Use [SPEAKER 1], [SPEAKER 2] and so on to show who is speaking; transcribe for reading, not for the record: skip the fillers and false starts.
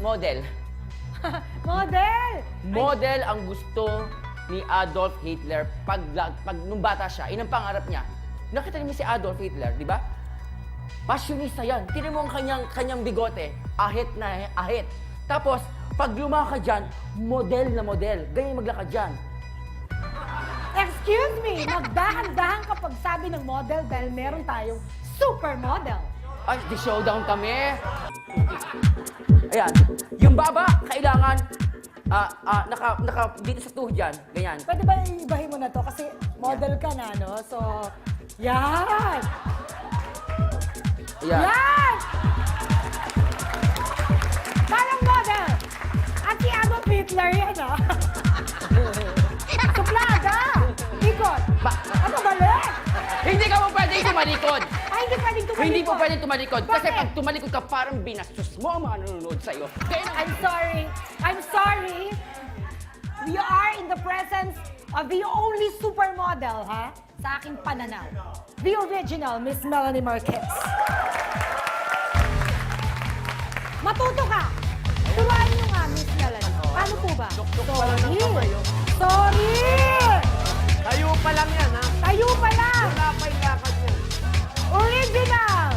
[SPEAKER 1] Model.
[SPEAKER 2] Model!
[SPEAKER 1] Model ang gusto ni Adolf Hitler pag nung bata siya. Yun ang pangarap niya. Nakita niyo si Adolf Hitler, di ba? Passionista yan. Tingnan mo ang kanyang bigote. Ahit na ahit. Tapos, pag lumakad dyan, model na model. Ganyan maglakad dyan.
[SPEAKER 2] Excuse me, magdahan-dahan kapag sabi ng model dahil meron tayong supermodel.
[SPEAKER 1] Ay, di showdown kami. Ayan. Yung baba, kailangan dito sa tuhod dyan. Ganyan.
[SPEAKER 2] Pwede ba ibahin mo na to? Kasi model ka na, no? So, yan!
[SPEAKER 1] Ayan.
[SPEAKER 2] Yan! Parang model! At si Adolf Hitler yan, ah. Suplada! Ikot! Ano balik?
[SPEAKER 1] Hindi ka mo pwedeng tumalikod.
[SPEAKER 2] Ay, hindi pwedeng tumalikod.
[SPEAKER 1] Hindi po pwedeng tumalikod. Kasi
[SPEAKER 2] Bakit?
[SPEAKER 1] pag tumalikod ka, parang binastos mo ang mga nanonood sa'yo. Kaya
[SPEAKER 2] I'm sorry. I'm sorry. We are in the presence of the only supermodel, ha? Sa aking pananaw. The original, Miss Melanie Marquez. Matuto ka! Turuan nyo nga, Miss Melanie. Paano po ba? Sorry! Sorry!
[SPEAKER 3] Tayo pa lang yan, ha?
[SPEAKER 2] Tayo pa lang!
[SPEAKER 3] Wala pa yung lakad yan.
[SPEAKER 2] Original!